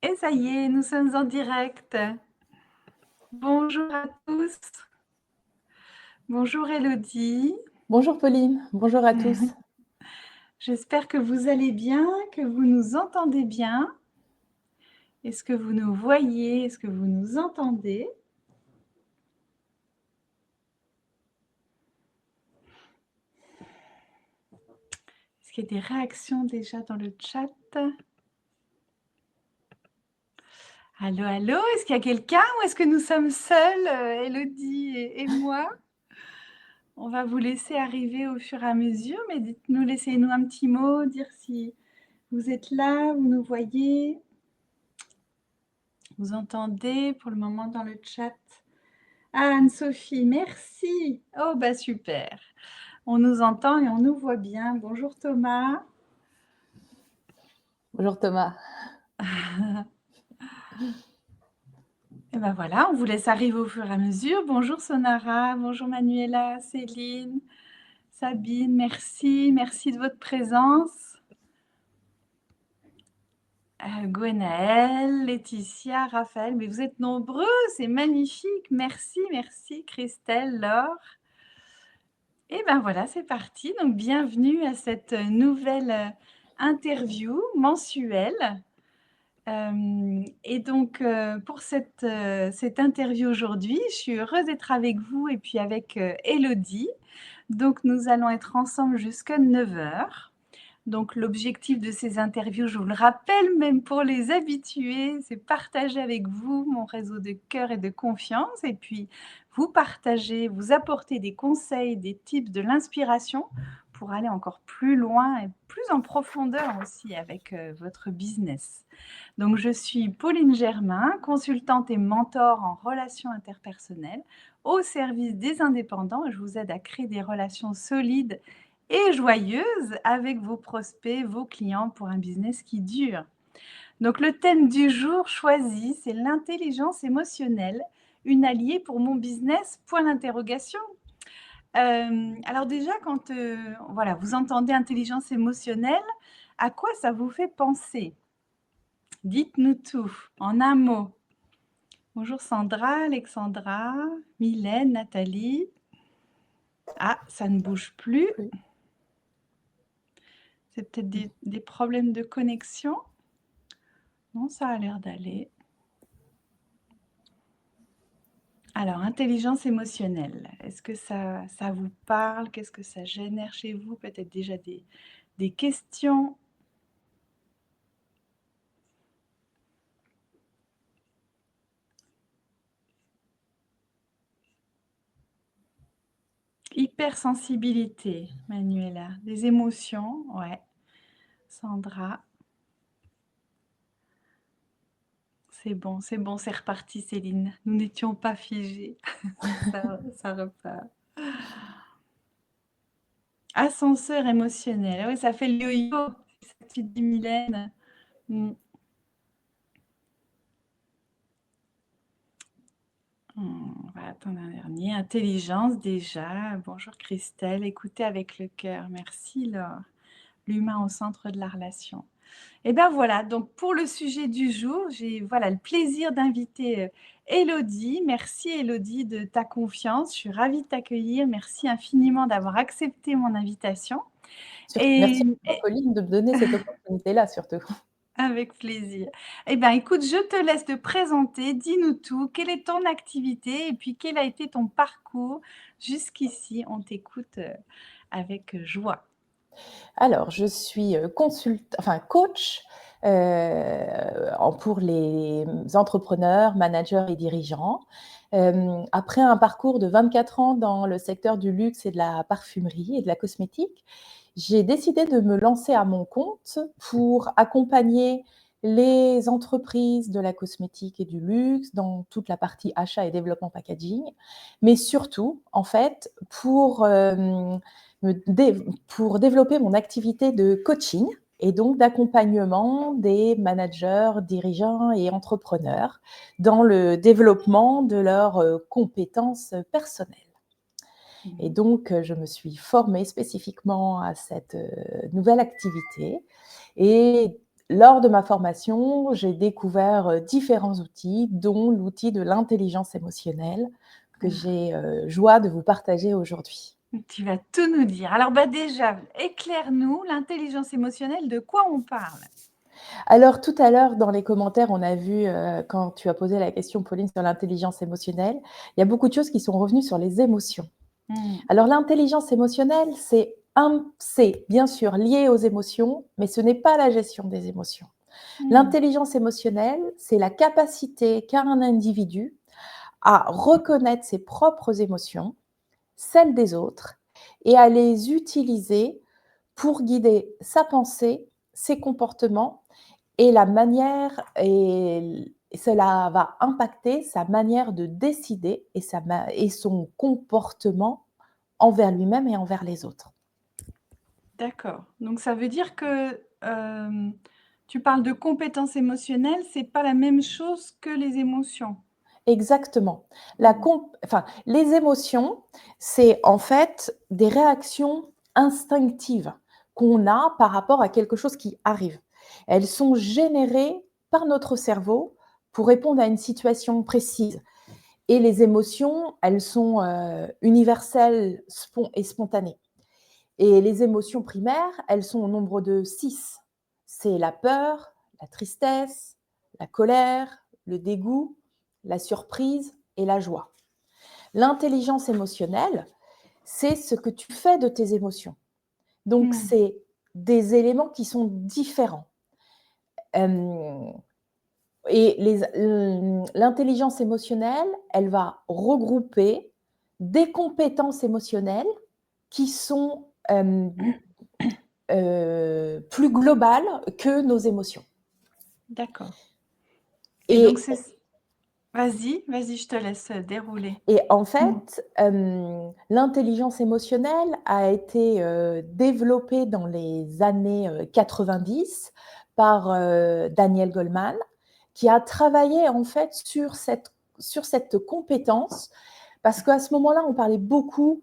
Et ça y est, nous sommes en direct. Bonjour à tous. Bonjour Elodie. Bonjour Pauline, bonjour à tous. J'espère que vous allez bien, que vous nous entendez bien. Est-ce que vous nous voyez? Est-ce que vous nous entendez? Est-ce qu'il y a des réactions déjà dans le chat? Allô, allô, est-ce qu'il y a quelqu'un ou est-ce que nous sommes seuls, Elodie et moi? On va vous laisser arriver au fur et à mesure, mais dites-nous, laissez-nous un petit mot, dire si vous êtes là, vous nous voyez. Vous entendez pour le moment dans le chat? Ah, Anne-Sophie, merci. Oh, bah super. On nous entend et on nous voit bien. Bonjour Thomas. Bonjour Thomas. Et ben voilà, on vous laisse arriver au fur et à mesure. Bonjour Sonara, bonjour Manuela, Céline, Sabine, merci, merci de votre présence. Gwenaëlle, Laetitia, Raphaël, mais vous êtes nombreux, c'est magnifique. Merci, merci Christelle, Laure. Et ben voilà, c'est parti. Donc bienvenue à cette nouvelle interview mensuelle. Et donc pour cette interview aujourd'hui, je suis heureuse d'être avec vous et puis avec Elodie. Donc nous allons être ensemble jusqu'à 9 heures. Donc l'objectif de ces interviews, je vous le rappelle, même pour les habitués, c'est partager avec vous mon réseau de cœur et de confiance et puis vous partager, vous apporter des conseils, des tips, de l'inspiration pour aller encore plus loin et plus en profondeur aussi avec votre business. Donc je suis Pauline Germain, consultante et mentor en relations interpersonnelles au service des indépendants. Je vous aide à créer des relations solides et joyeuse avec vos prospects, vos clients pour un business qui dure. Donc le thème du jour choisi, c'est l'intelligence émotionnelle, une alliée pour mon business, point d'interrogation. Alors déjà, quand voilà, vous entendez intelligence émotionnelle, à quoi ça vous fait penser? Dites-nous tout, en un mot. Bonjour Sandra, Alexandra, Mylène, Nathalie. Ah, ça ne bouge plus. C'est peut-être des problèmes de connexion. Non, ça a l'air d'aller. Alors, intelligence émotionnelle, est-ce que ça vous parle? Qu'est-ce que ça génère chez vous? Peut-être déjà des questions? Hypersensibilité, Manuela. Des émotions, ouais. Sandra. C'est bon, c'est reparti, Céline. Nous n'étions pas figés. ça repart. Ascenseur émotionnel. Ah oui, ça fait le yo-yo, c'est ce que tu dis, Mylène. On va attendre un dernier. Intelligence déjà. Bonjour Christelle. Écoutez avec le cœur. Merci Laure. L'humain au centre de la relation. Et bien voilà, donc pour le sujet du jour, j'ai voilà, le plaisir d'inviter Elodie. Merci Elodie de ta confiance. Je suis ravie de t'accueillir. Merci infiniment d'avoir accepté mon invitation. Merci à toi, Pauline, de me donner cette opportunité-là surtout. Avec plaisir. Eh bien, écoute, je te laisse te présenter. Dis-nous tout. Quelle est ton activité et puis quel a été ton parcours jusqu'ici? On t'écoute avec joie. Alors, je suis coach pour les entrepreneurs, managers et dirigeants. Après un parcours de 24 ans dans le secteur du luxe et de la parfumerie et de la cosmétique, j'ai décidé de me lancer à mon compte pour accompagner les entreprises de la cosmétique et du luxe dans toute la partie achat et développement packaging, mais surtout, en fait, pour développer mon activité de coaching et donc d'accompagnement des managers, dirigeants et entrepreneurs dans le développement de leurs compétences personnelles. Et donc, je me suis formée spécifiquement à cette nouvelle activité. Et lors de ma formation, j'ai découvert différents outils, dont l'outil de l'intelligence émotionnelle que j'ai joie de vous partager aujourd'hui. Tu vas tout nous dire. Alors déjà, éclaire-nous l'intelligence émotionnelle, de quoi on parle? Alors tout à l'heure, dans les commentaires, on a vu, quand tu as posé la question, Pauline, sur l'intelligence émotionnelle, il y a beaucoup de choses qui sont revenues sur les émotions. Mmh. Alors l'intelligence émotionnelle, c'est bien sûr lié aux émotions, mais ce n'est pas la gestion des émotions. Mmh. L'intelligence émotionnelle, c'est la capacité qu'a un individu à reconnaître ses propres émotions, celles des autres, et à les utiliser pour guider sa pensée, ses comportements et la manière, et cela va impacter sa manière de décider et son comportement envers lui-même et envers les autres. D'accord. Donc ça veut dire que, tu parles de compétences émotionnelles, c'est pas la même chose que les émotions? Exactement. Mmh. Les émotions, c'est en fait des réactions instinctives qu'on a par rapport à quelque chose qui arrive. Elles sont générées par notre cerveau pour répondre à une situation précise. Et les émotions, elles sont universelles et spontanées. Et les émotions primaires, elles sont au nombre de 6. C'est la peur, la tristesse, la colère, le dégoût, la surprise et la joie. L'intelligence émotionnelle, c'est ce que tu fais de tes émotions. Donc, Mmh. c'est des éléments qui sont différents. Et l'intelligence émotionnelle, elle va regrouper des compétences émotionnelles qui sont plus globales que nos émotions. D'accord. Et donc Et, c'est vas-y, je te laisse, dérouler. et en Mmh. fait, l'intelligence émotionnelle a été développée dans les années 90 par Daniel Goleman, qui a travaillé en fait sur cette compétence, parce qu'à ce moment-là, on parlait beaucoup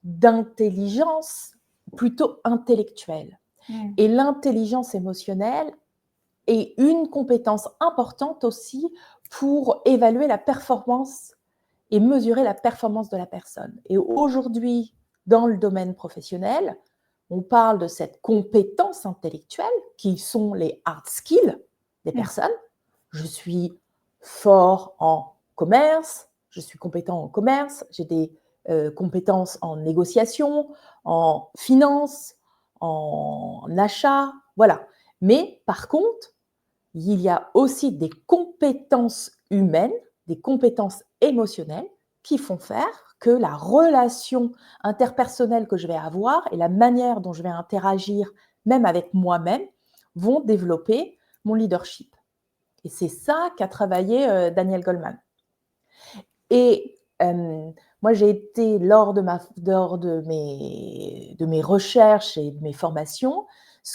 d'intelligence plutôt intellectuelle. Mmh. Et l'intelligence émotionnelle est une compétence importante aussi pour évaluer la performance et mesurer la performance de la personne. Et aujourd'hui, dans le domaine professionnel, on parle de cette compétence intellectuelle qui sont les hard skills des Mmh. personnes. Je suis fort en commerce, je suis compétent en commerce, j'ai des compétences en négociation, en finance, en achat, voilà. Mais par contre, il y a aussi des compétences humaines, des compétences émotionnelles qui font faire que la relation interpersonnelle que je vais avoir et la manière dont je vais interagir, même avec moi-même, vont développer mon leadership. Et c'est ça qu'a travaillé Daniel Goleman. Et moi, j'ai été, lors de mes recherches et de mes formations,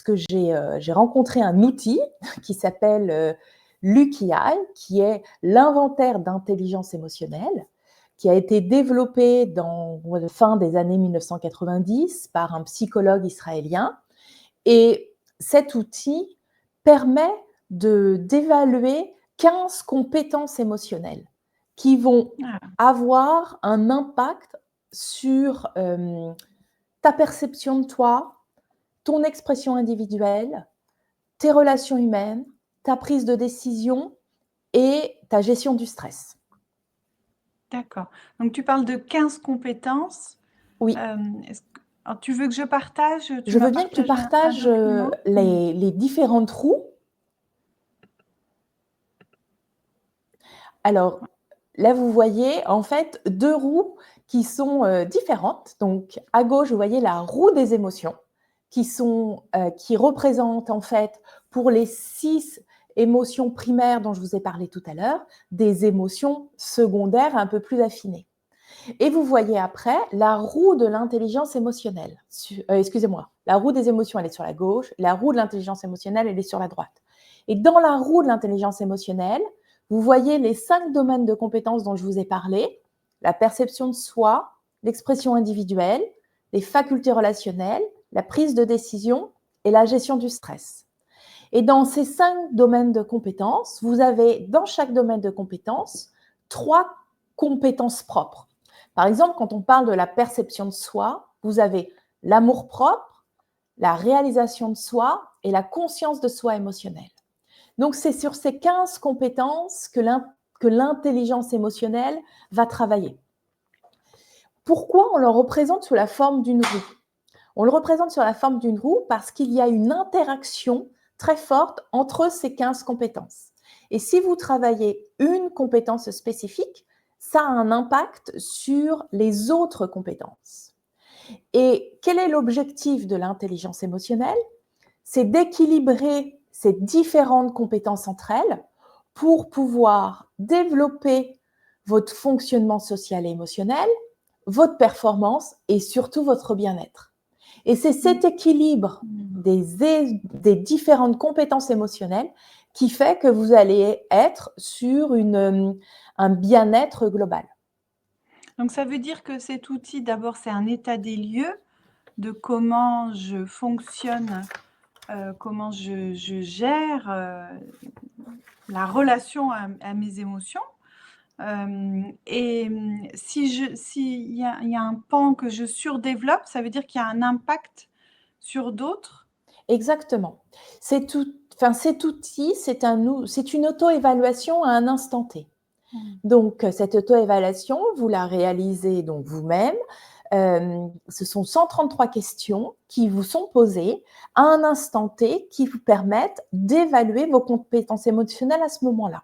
j'ai rencontré un outil qui s'appelle l'UKI, qui est l'inventaire d'intelligence émotionnelle, qui a été développé dans la fin des années 1990 par un psychologue israélien. Et cet outil permet d'évaluer 15 compétences émotionnelles qui vont Ah, avoir un impact sur ta perception de toi, ton expression individuelle, tes relations humaines, ta prise de décision et ta gestion du stress. d'accord. Donc tu parles de 15 compétences. Oui, Est-ce que alors tu veux que je partage? Tu je m'as veux bien que tu partagé un partages document? Mmh. les différentes roues. Alors, là, vous voyez en fait 2 roues qui sont différentes. Donc, à gauche, vous voyez la roue des émotions qui représente en fait, pour les 6 émotions primaires dont je vous ai parlé tout à l'heure, des émotions secondaires un peu plus affinées. Et vous voyez après la roue de l'intelligence émotionnelle. Excusez-moi, la roue des émotions, elle est sur la gauche, la roue de l'intelligence émotionnelle, elle est sur la droite. Et dans la roue de l'intelligence émotionnelle, vous voyez les 5 domaines de compétences dont je vous ai parlé: la perception de soi, l'expression individuelle, les facultés relationnelles, la prise de décision et la gestion du stress. Et dans ces 5 domaines de compétences, vous avez dans chaque domaine de compétences 3 compétences propres. Par exemple, quand on parle de la perception de soi, vous avez l'amour-propre, la réalisation de soi et la conscience de soi émotionnelle. Donc, c'est sur ces 15 compétences que l'intelligence émotionnelle va travailler. Pourquoi on le représente sous la forme d'une roue? On le représente sur la forme d'une roue parce qu'il y a une interaction très forte entre ces 15 compétences. Et si vous travaillez une compétence spécifique, ça a un impact sur les autres compétences. Et quel est l'objectif de l'intelligence émotionnelle? C'est d'équilibrer ces différentes compétences entre elles pour pouvoir développer votre fonctionnement social et émotionnel, votre performance et surtout votre bien-être. Et c'est cet équilibre des différentes compétences émotionnelles qui fait que vous allez être sur un bien-être global. Donc ça veut dire que cet outil, d'abord, c'est un état des lieux de comment je fonctionne, comment je gère la relation à mes émotions. Et s'il y a un pan que je surdéveloppe, ça veut dire qu'il y a un impact sur d'autres? Exactement. Cet outil, c'est une auto-évaluation à un instant T. Donc, cette auto-évaluation, vous la réalisez donc vous-même. Ce sont 133 questions qui vous sont posées à un instant T qui vous permettent d'évaluer vos compétences émotionnelles à ce moment-là.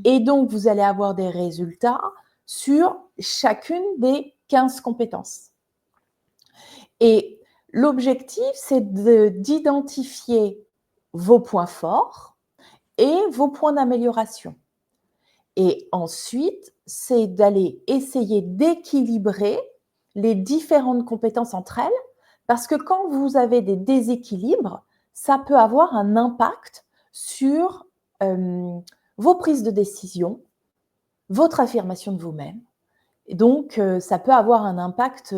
Et donc, vous allez avoir des résultats sur chacune des 15 compétences. Et l'objectif, c'est d'identifier vos points forts et vos points d'amélioration. Et ensuite, c'est d'aller essayer d'équilibrer les différentes compétences entre elles, parce que quand vous avez des déséquilibres, ça peut avoir un impact sur vos prises de décision, votre affirmation de vous-même. Et donc, ça peut avoir un impact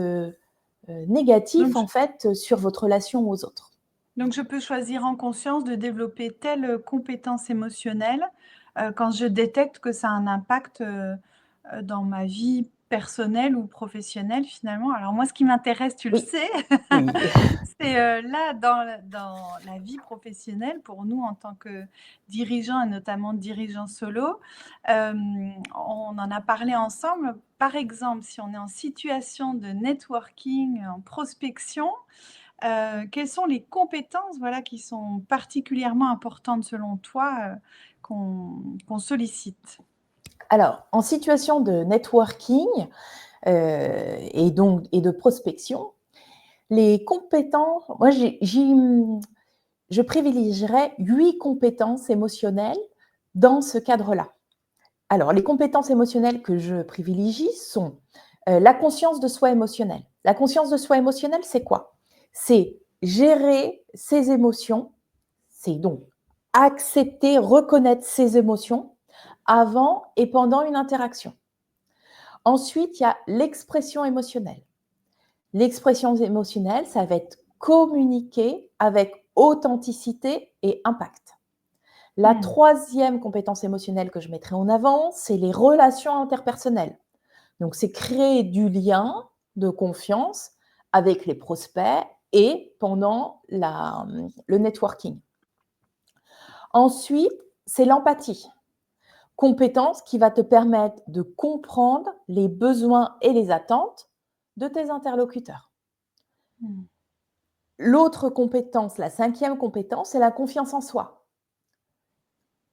négatif, en fait, sur votre relation aux autres. Donc, je peux choisir en conscience de développer telle compétence émotionnelle quand je détecte que ça a un impact dans ma vie personnelle ou professionnelle finalement. Alors moi, ce qui m'intéresse, tu le Oui. sais, Oui. c'est là dans la vie professionnelle pour nous en tant que dirigeants et notamment dirigeants solo. On en a parlé ensemble. Par exemple, si on est en situation de networking, en prospection, quelles sont les compétences, voilà, qui sont particulièrement importantes selon toi, qu'on sollicite? Alors, en situation de networking et de prospection, les compétences, moi, je privilégierais 8 compétences émotionnelles dans ce cadre-là. Alors, les compétences émotionnelles que je privilégie sont la conscience de soi émotionnelle. La conscience de soi émotionnelle, c'est quoi? C'est gérer ses émotions, c'est donc accepter, reconnaître ses émotions avant et pendant une interaction. Ensuite, il y a l'expression émotionnelle. L'expression émotionnelle, ça va être communiquer avec authenticité et impact. La troisième compétence émotionnelle que je mettrai en avant, c'est les relations interpersonnelles. Donc, c'est créer du lien de confiance avec les prospects et pendant le networking. Ensuite, c'est l'empathie. Compétence qui va te permettre de comprendre les besoins et les attentes de tes interlocuteurs. L'autre compétence, la 5e compétence, c'est la confiance en soi.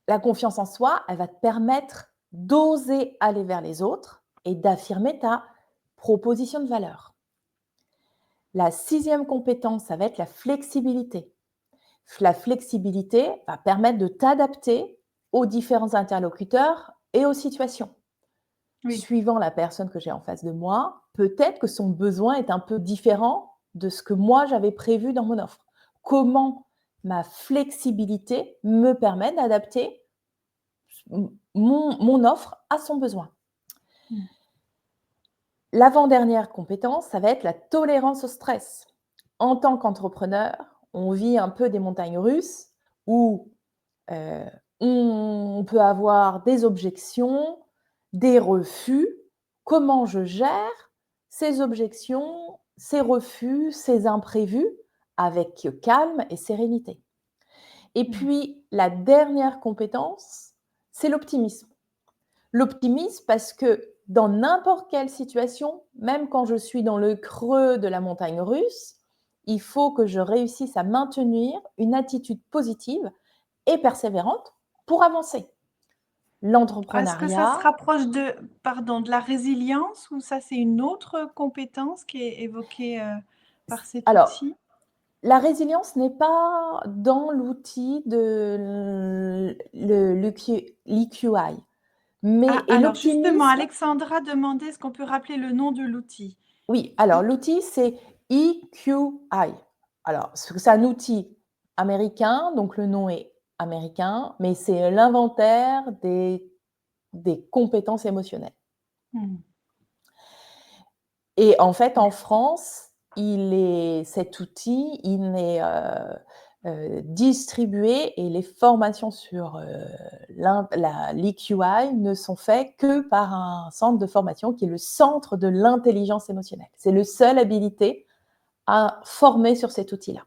La confiance en soi, elle va te permettre d'oser aller vers les autres et d'affirmer ta proposition de valeur. La 6e compétence, ça va être la flexibilité. La flexibilité va permettre de t'adapter aux différents interlocuteurs et aux situations. Oui. Suivant la personne que j'ai en face de moi, peut-être que son besoin est un peu différent de ce que moi j'avais prévu dans mon offre. Comment ma flexibilité me permet d'adapter mon offre à son besoin. L'avant-dernière compétence, ça va être la tolérance au stress. En tant qu'entrepreneur, on vit un peu des montagnes russes où on peut avoir des objections, des refus. Comment je gère ces objections, ces refus, ces imprévus avec calme et sérénité. Et Mmh. puis, la dernière compétence, c'est l'optimisme. L'optimisme parce que dans n'importe quelle situation, même quand je suis dans le creux de la montagne russe, il faut que je réussisse à maintenir une attitude positive et persévérante pour avancer. Est-ce que ça se L'entrepreneuriat, rapproche de la résilience ou ça, c'est une autre compétence qui est évoquée, par cet alors, outil? la résilience n'est pas dans l'outil de l'EQI, Ah, et alors justement, l'optimisme, Alexandra demandait est-ce qu'on peut rappeler le nom de l'outil? oui, alors l'outil, c'est EQI. Alors, c'est un outil américain, donc le nom est américain, mais c'est l'inventaire des compétences émotionnelles. Mmh. Et en fait, en Merci. France, cet outil, il n'est distribué et les formations sur l'EQI ne sont faites que par un centre de formation qui est le Centre de l'intelligence émotionnelle. C'est le seul habilité à former sur cet outil-là.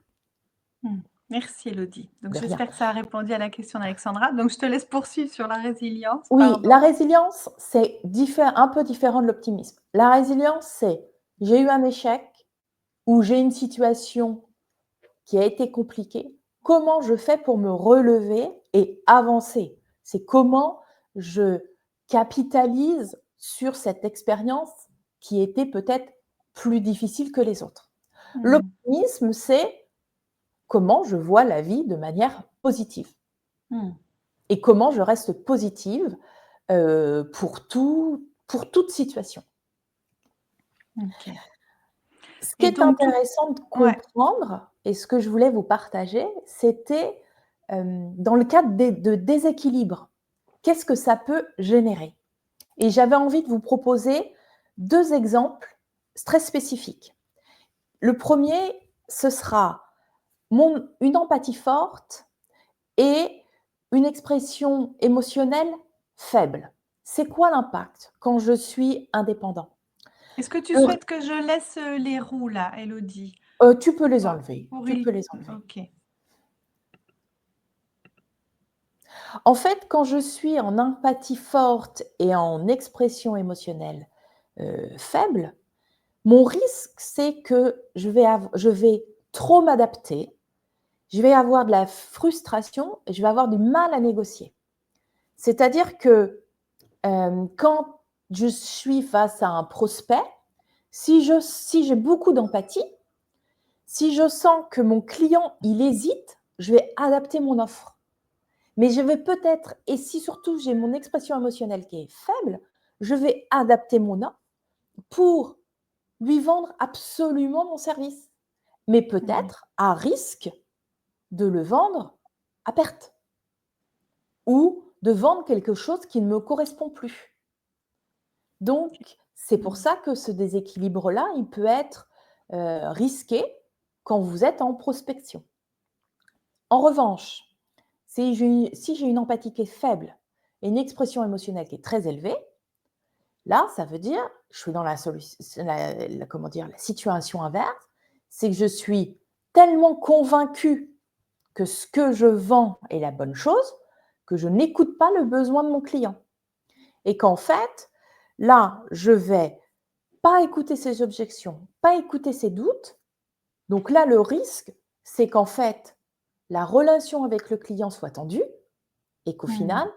Mmh. Merci Elodie. Donc De rien. j'espère que ça a répondu à la question d'Alexandra. Donc je te laisse poursuivre sur la résilience, Oui, la pardon. résilience, c'est un peu différent de l'optimisme. La résilience, c'est j'ai eu un échec ou j'ai une situation qui a été compliquée. Comment je fais pour me relever et avancer? C'est comment je capitalise sur cette expérience qui était peut-être plus difficile que les autres. Mmh. L'optimisme, c'est comment je vois la vie de manière positive Mmh. et comment je reste positive pour toute situation. OK. Ce qui Et est donc tout intéressant de ouais. comprendre et ce que je voulais vous partager, c'était dans le cadre de déséquilibre, qu'est-ce que ça peut générer? Et j'avais envie de vous proposer 2 exemples très spécifiques. Le premier, ce sera une empathie forte et une expression émotionnelle faible. C'est quoi l'impact quand je suis indépendant? Est-ce que tu Le souhaites que je laisse, les roues là, Elodie? Tu peux les Pour, enlever, pour tu peux il les enlever. OK. En fait, quand je suis en empathie forte et en expression émotionnelle, faible, mon risque, c'est que je vais trop m'adapter, je vais avoir de la frustration et je vais avoir du mal à négocier. C'est-à-dire que, quand je suis face à un prospect, si j'ai beaucoup d'empathie, si je sens que mon client, il hésite, je vais adapter mon offre. Mais je vais peut-être, et si surtout j'ai mon expression émotionnelle qui est faible, je vais adapter mon offre pour lui vendre absolument mon service, mais Mmh. peut-être à risque de le vendre à perte ou de vendre quelque chose qui ne me correspond plus. Donc, c'est pour Mmh. ça que ce déséquilibre-là, il peut être risqué quand vous êtes en prospection. En revanche, si j'ai une empathie qui est faible et une expression émotionnelle qui est très élevée, là, ça veut dire, je suis dans comment dire, la situation inverse, c'est que je suis tellement convaincue que ce que je vends est la bonne chose, que je n'écoute pas le besoin de mon client. Et qu'en fait, là, je vais pas écouter ses objections, pas écouter ses doutes. Donc là, le risque, c'est qu'en fait, la relation avec le client soit tendue et qu'au Mmh. final,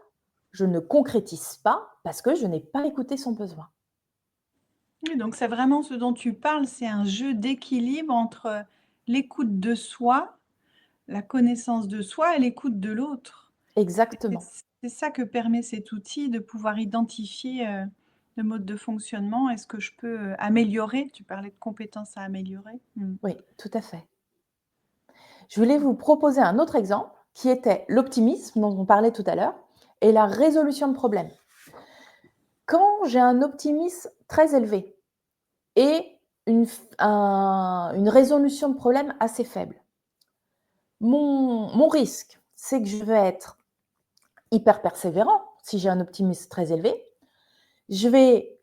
je ne concrétise pas parce que je n'ai pas écouté son besoin. Oui, donc c'est vraiment ce dont tu parles, c'est un jeu d'équilibre entre l'écoute de soi, la connaissance de soi et l'écoute de l'autre. Et Exactement. c'est ça que permet cet outil de pouvoir identifier, le mode de fonctionnement. Est-ce que je peux, améliorer? Tu parlais de compétences à améliorer. Mmh. Oui, tout à fait. Je voulais vous proposer un autre exemple qui était l'optimisme dont on parlait tout à l'heure et la résolution de problèmes. Quand j'ai un optimisme très élevé et une résolution de problème assez faible, mon risque, c'est que je vais être hyper persévérant si j'ai un optimisme très élevé. Je vais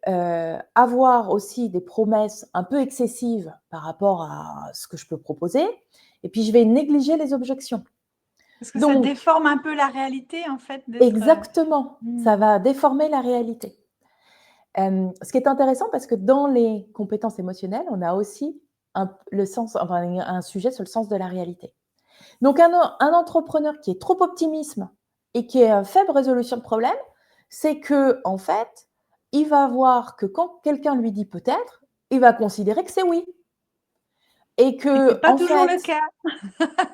avoir aussi des promesses un peu excessives par rapport à ce que je peux proposer. Et puis, je vais négliger les objections. Parce que ça Donc, déforme un peu la réalité, en fait, d'être. exactement, ça va déformer la réalité. Ce qui est intéressant parce que dans les compétences émotionnelles, on a aussi un sujet sur le sens de la réalité. Donc, un entrepreneur qui est trop optimiste et qui a faible résolution de problème, c'est que en fait, il va voir que quand quelqu'un lui dit peut-être, il va considérer que c'est oui. Et Et c'est que, pas en toujours le fait, cas.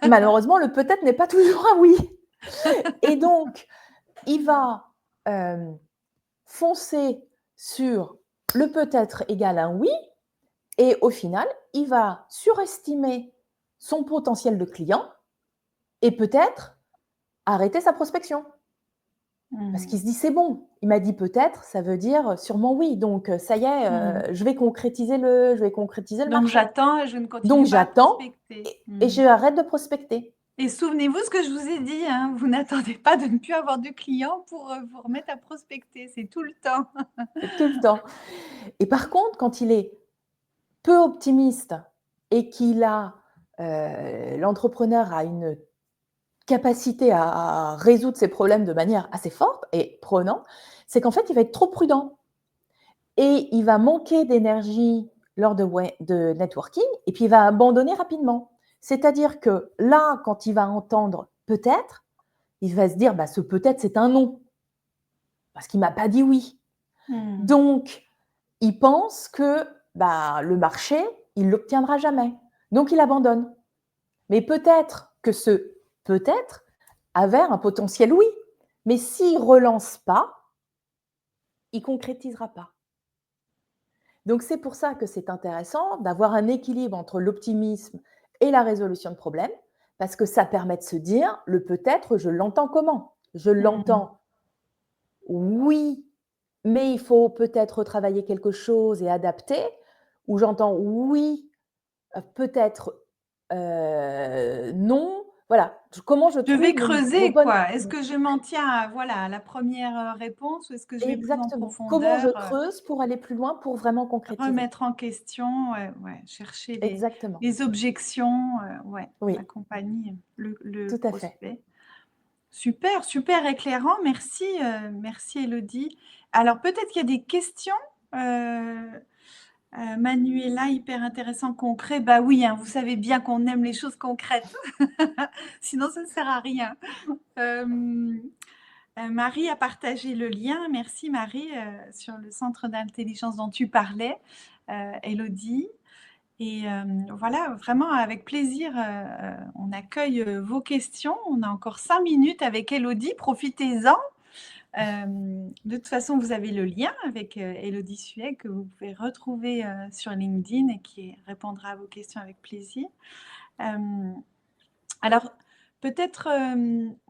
malheureusement, le peut-être n'est pas toujours un oui. Et donc, il va foncer sur le peut-être égale un oui, et au final, il va surestimer son potentiel de client et peut-être arrêter sa prospection. Parce qu'il se dit c'est bon, il m'a dit peut-être, ça veut dire sûrement oui. Donc ça y est, je vais concrétiser le Donc marché. j'attends et je ne Donc continue pas à j'attends prospecter. et je arrête de prospecter. Et souvenez-vous ce que je vous ai dit, hein, vous n'attendez pas de ne plus avoir de clients pour vous remettre à prospecter, c'est tout le temps. Tout le temps. Et par contre, quand il est peu optimiste et qu'il a l'entrepreneur a une capacité à résoudre ses problèmes de manière assez forte et prenant, c'est qu'en fait, il va être trop prudent et il va manquer d'énergie lors de networking et puis il va abandonner rapidement. C'est-à-dire que là, quand il va entendre peut-être, il va se dire bah, ce peut-être, c'est un non parce qu'il ne m'a pas dit oui. Donc, il pense que bah, le marché, il ne l'obtiendra jamais. Donc, il abandonne. Mais peut-être que ce peut-être avait un potentiel oui. Mais s'il ne relance pas, il ne concrétisera pas. Donc, c'est pour ça que c'est intéressant d'avoir un équilibre entre l'optimisme et la résolution de problèmes, parce que ça permet de se dire, le peut-être, je l'entends comment? Je l'entends, oui, mais il faut peut-être retravailler quelque chose et adapter, ou j'entends oui, peut-être non. Voilà, comment je Je vais trouve les creuser, bonnes. quoi. Est-ce que je m'en tiens à, voilà, à la première réponse ou est-ce que je vais plus en Exactement. Comment je profondeur, creuse pour aller plus loin, pour vraiment concrétiser. remettre en question, ouais, chercher Exactement. les objections, ouais, Oui, accompagner le tout à fait. prospect. Super, super éclairant. Merci, merci Élodie. Alors peut-être qu'il y a des questions, Manuela, hyper intéressant, concret. Bah oui, hein, vous savez bien qu'on aime les choses concrètes, sinon ça ne sert à rien. Marie a partagé le lien. Merci Marie, sur le centre d'intelligence dont tu parlais, Élodie. Et voilà, vraiment avec plaisir, on accueille vos questions. On a encore 5 minutes avec Élodie, profitez-en. De toute façon, vous avez le lien avec Élodie Suet que vous pouvez retrouver sur LinkedIn et qui répondra à vos questions avec plaisir. Alors, peut-être,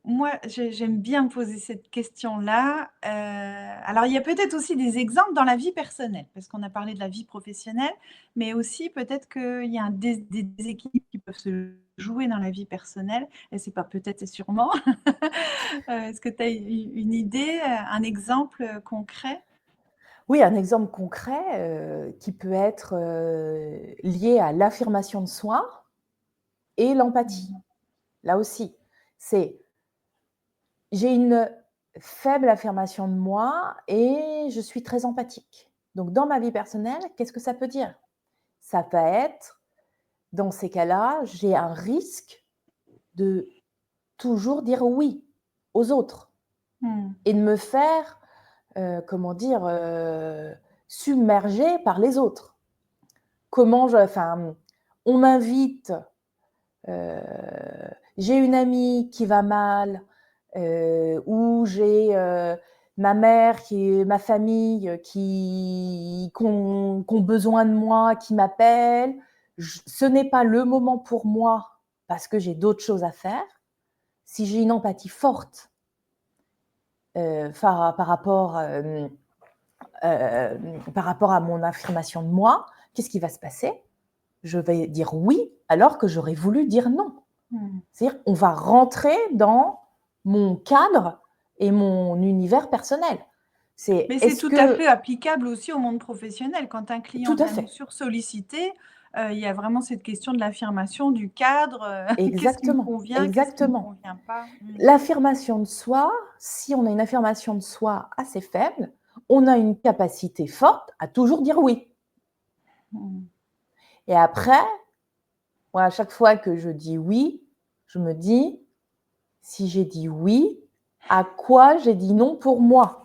moi, j'aime bien poser cette question-là. Alors, il y a peut-être aussi des exemples dans la vie personnelle, parce qu'on a parlé de la vie professionnelle, mais aussi peut-être qu'il y a des déséquilibres qui peuvent se jouer dans la vie personnelle, et c'est pas peut-être, c'est sûrement. Est-ce que tu as une idée, un exemple concret? Oui, un exemple concret qui peut être lié à l'affirmation de soi et l'empathie. Là aussi, c'est j'ai une faible affirmation de moi et je suis très empathique. Donc, dans ma vie personnelle, qu'est-ce que ça peut dire? Ça peut être, dans ces cas-là, j'ai un risque de toujours dire oui aux autres et de me faire, comment dire, submerger par les autres. On m'invite, j'ai une amie qui va mal, ou j'ai ma famille qui ont besoin de moi, qui m'appellent. Ce n'est pas le moment pour moi parce que j'ai d'autres choses à faire. Si j'ai une empathie forte par rapport à mon affirmation de moi, qu'est-ce qui va se passer? Je vais dire oui alors que j'aurais voulu dire non. C'est-à-dire on va rentrer dans mon cadre et mon univers personnel. Mais c'est tout à fait applicable aussi au monde professionnel. Quand un client Tout à vient nous fait. sursolliciter, il y a vraiment cette question de l'affirmation du cadre, qu'est-ce qui me Exactement, convient, qu'est-ce qui me exactement. convient pas? L'affirmation de soi, si on a une affirmation de soi assez faible, on a une capacité forte à toujours dire oui. Et après, moi, à chaque fois que je dis oui, je me dis, si j'ai dit oui, à quoi j'ai dit non pour moi?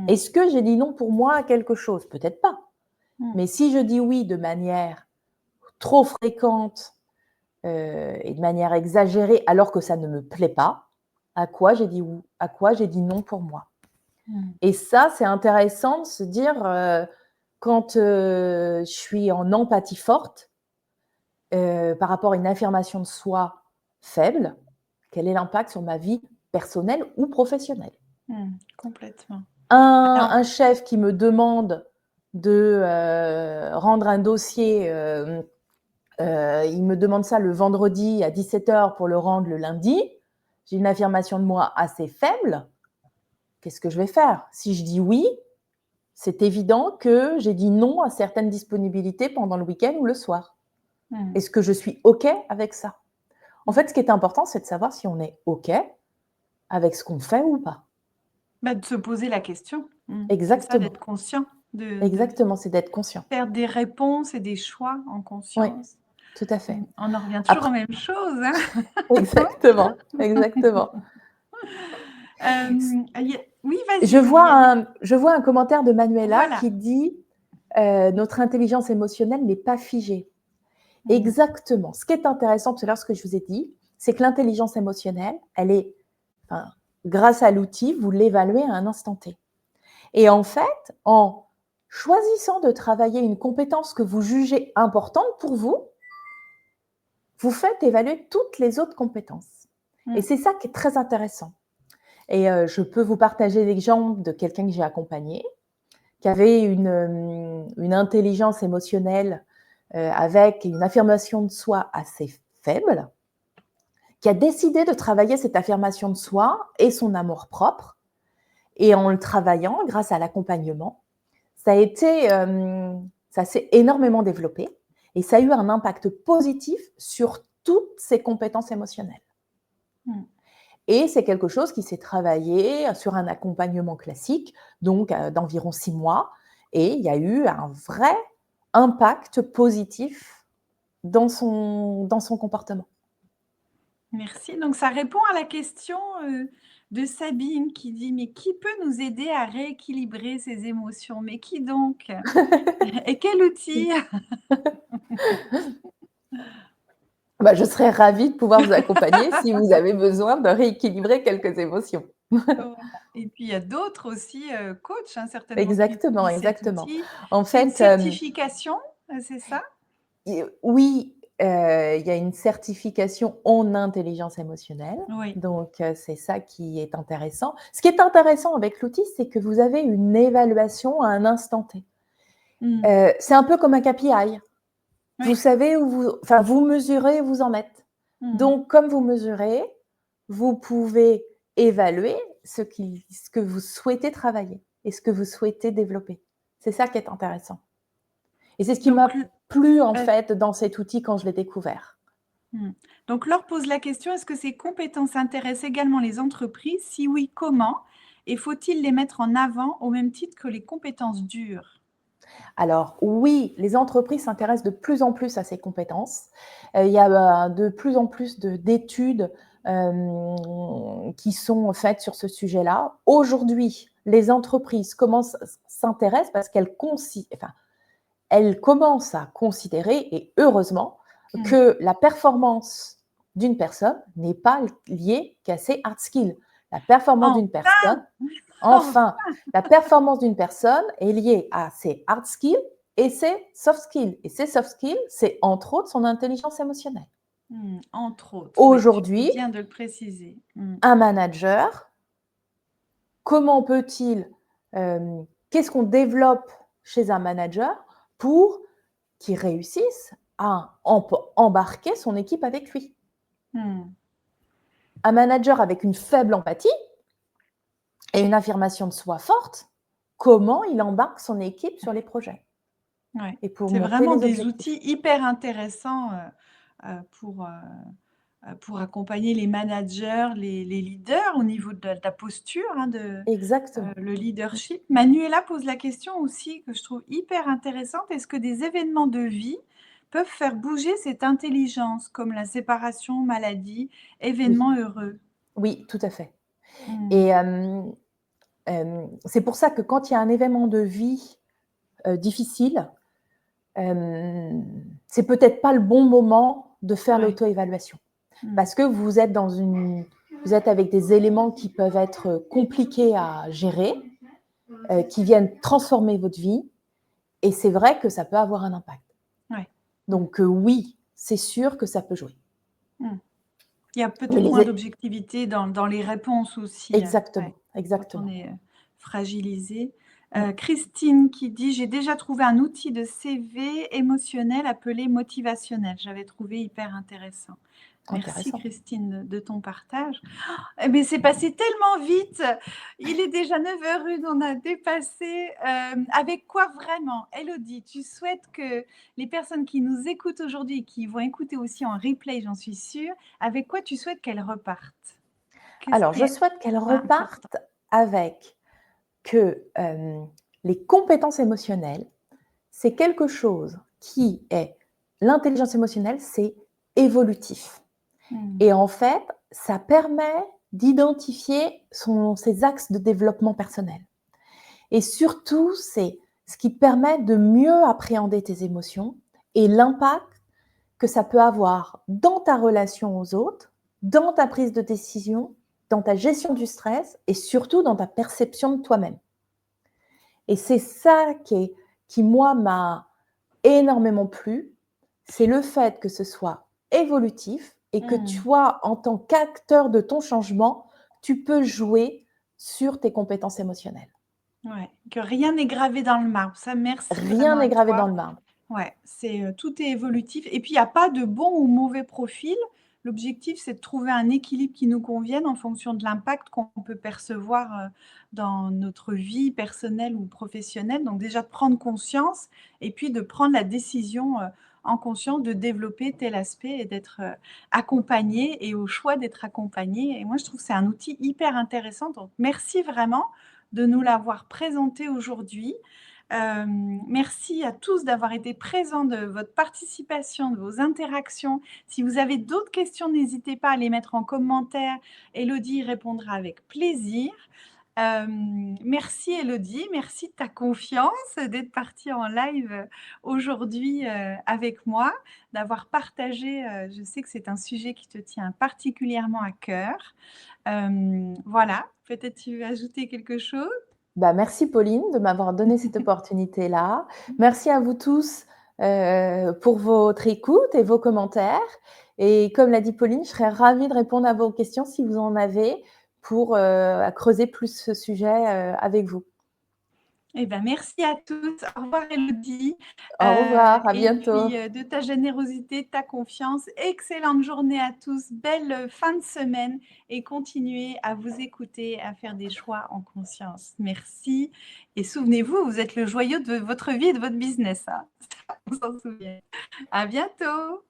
Est-ce que j'ai dit non pour moi à quelque chose? Peut-être pas. Mais si je dis oui de manière trop fréquente et de manière exagérée alors que ça ne me plaît pas, à quoi j'ai dit oui, à quoi j'ai dit non pour moi? Et ça, c'est intéressant de se dire, quand je suis en empathie forte par rapport à une affirmation de soi faible, quel est l'impact sur ma vie personnelle ou professionnelle? Complètement. Un chef qui me demande de rendre un dossier, il me demande ça le vendredi à 17h pour le rendre le lundi. J'ai une affirmation de moi assez faible. Qu'est-ce que je vais faire? Si je dis oui, c'est évident que j'ai dit non à certaines disponibilités pendant le week-end ou le soir. Est-ce que je suis OK avec ça? En fait, ce qui est important, c'est de savoir si on est OK avec ce qu'on fait ou pas. De se poser la question. C'est ça, Exactement. d'être conscient. Exactement, c'est d'être conscient. Faire des réponses et des choix en Oui, conscience. tout à fait. On en revient toujours aux mêmes choses. Exactement, exactement. Oui, vas-y. Je vois un commentaire de Manuela Voilà. qui dit notre intelligence émotionnelle n'est pas figée. Exactement. Ce qui est intéressant, tout à l'heure, ce que je vous ai dit, c'est que l'intelligence émotionnelle, elle est, grâce à l'outil, vous l'évaluez à un instant T. Et en fait, en choisissant de travailler une compétence que vous jugez importante pour vous, vous faites évaluer toutes les autres compétences. Et c'est ça qui est très intéressant. Et je peux vous partager l'exemple de quelqu'un que j'ai accompagné, qui avait une intelligence émotionnelle avec une affirmation de soi assez faible, qui a décidé de travailler cette affirmation de soi et son amour-propre. Et en le travaillant, grâce à l'accompagnement, ça s'est énormément développé et ça a eu un impact positif sur toutes ses compétences émotionnelles. Et c'est quelque chose qui s'est travaillé sur un accompagnement classique, donc d'environ 6 mois. Et il y a eu un vrai impact positif dans son comportement. Merci. Donc, ça répond à la question de Sabine qui dit « Mais qui peut nous aider à rééquilibrer ses émotions? Mais qui donc? Et quel outil ?» Je serais ravie de pouvoir vous accompagner si vous avez besoin de rééquilibrer quelques émotions. Voilà. Et puis, il y a d'autres aussi coachs, certainement, qui Exactement, utilisent cet exactement. outil. En C'est une fait, certification, c'est ça? oui, il y a une certification en intelligence émotionnelle. Oui. Donc, c'est ça qui est intéressant. Ce qui est intéressant avec l'outil, c'est que vous avez une évaluation à un instant T. C'est un peu comme un KPI. Vous savez où vous mesurez où vous en êtes. Donc, comme vous mesurez, vous pouvez évaluer ce que vous souhaitez travailler et ce que vous souhaitez développer. C'est ça qui est intéressant. Et c'est ce qui m'a plu, en fait, dans cet outil quand je l'ai découvert. Donc, Laure pose la question, est-ce que ces compétences intéressent également les entreprises? Si oui, comment? Et faut-il les mettre en avant au même titre que les compétences dures? Alors oui, les entreprises s'intéressent de plus en plus à ces compétences. Il y a de plus en plus d'études qui sont faites sur ce sujet-là. Aujourd'hui, les entreprises s'intéressent parce qu'elles commencent à considérer, et heureusement, que la performance d'une personne n'est pas liée qu'à ses hard skills. La performance d'une personne, la performance d'une personne est liée à ses hard skills et ses soft skills. Et ses soft skills, c'est entre autres son intelligence émotionnelle. Entre autres. Aujourd'hui, tu viens de le préciser. Un manager, comment peut-il, qu'est-ce qu'on développe chez un manager pour qu'il réussisse à embarquer son équipe avec lui? Un manager avec une faible empathie et une affirmation de soi forte, comment il embarque son équipe sur les projets Ouais. et pour C'est monter vraiment les des objectifs. outils hyper intéressants pour accompagner les managers, les leaders au niveau de ta posture, hein, Exactement. le leadership. Manuela pose la question aussi que je trouve hyper intéressante. Est-ce que des événements de vie peuvent faire bouger cette intelligence, comme la séparation, maladie, Oui, événements heureux? oui, tout à fait. Mmh. Et c'est pour ça que quand il y a un événement de vie difficile, c'est peut-être pas le bon moment de faire Ouais. l'auto-évaluation. Mmh. Parce que vous êtes avec des éléments qui peuvent être compliqués à gérer, qui viennent transformer votre vie. Et c'est vrai que ça peut avoir un impact. Ouais. Donc oui, c'est sûr que ça peut jouer. Mmh. Il y a Mais peut-être moins les... d'objectivité dans les réponses aussi, Exactement, ouais, quand on exactement. est, fragilisé. Mm. Christine qui dit: «J'ai déjà trouvé un outil de CV émotionnel appelé motivationnel». J'avais trouvé hyper intéressant. Merci Intéressant. Christine de ton partage. Eh beh, c'est passé tellement vite. Il est déjà 9h01, on a dépassé. Avec quoi vraiment, Élodie, tu souhaites que les personnes qui nous écoutent aujourd'hui et qui vont écouter aussi en replay, j'en suis sûre, avec quoi tu souhaites qu'elles repartent? Qu'est-ce Alors, qui je est souhaite qu'elle important? reparte avec que les compétences émotionnelles, c'est quelque chose qui est... L'intelligence émotionnelle, c'est évolutif. Mmh. Et en fait, ça permet d'identifier ses axes de développement personnel. Et surtout, c'est ce qui te permet de mieux appréhender tes émotions et l'impact que ça peut avoir dans ta relation aux autres, dans ta prise de décision, dans ta gestion du stress et surtout dans ta perception de toi-même. Et c'est ça qui moi, m'a énormément plu, c'est le fait que ce soit évolutif et que Mmh. toi, en tant qu'acteur de ton changement, tu peux jouer sur tes compétences émotionnelles. Ouais, que rien n'est gravé dans le marbre. Ça, merci Rien vraiment n'est à gravé dans toi. le marbre. Ouais, c'est, tout est évolutif et puis il y a pas de bon ou mauvais profil. L'objectif, c'est de trouver un équilibre qui nous convienne en fonction de l'impact qu'on peut percevoir, dans notre vie personnelle ou professionnelle. Donc déjà de prendre conscience et puis de prendre la décision, en conscience de développer tel aspect et d'être, accompagné et au choix d'être accompagné et moi je trouve que c'est un outil hyper intéressant donc merci vraiment de nous l'avoir présenté aujourd'hui. Merci à tous d'avoir été présents, de votre participation, de vos interactions. Si vous avez d'autres questions, n'hésitez pas à les mettre en commentaire. Élodie y répondra avec plaisir. Merci Élodie, merci de ta confiance, d'être partie en live aujourd'hui avec moi, d'avoir partagé, je sais que c'est un sujet qui te tient particulièrement à cœur. Voilà, peut-être tu veux ajouter quelque chose? Bah, merci Pauline de m'avoir donné cette opportunité-là. Merci à vous tous pour votre écoute et vos commentaires. Et comme l'a dit Pauline, je serais ravie de répondre à vos questions si vous en avez pour creuser plus ce sujet avec vous. Eh ben, merci à tous. Au revoir Élodie, Au revoir, à et bientôt. puis, de ta générosité, de ta confiance. Excellente journée à tous, belle, fin de semaine et continuez à vous écouter, à faire des choix en conscience. Merci et souvenez-vous, vous êtes le joyau de votre vie et de votre business, hein. On s'en souvient. À bientôt.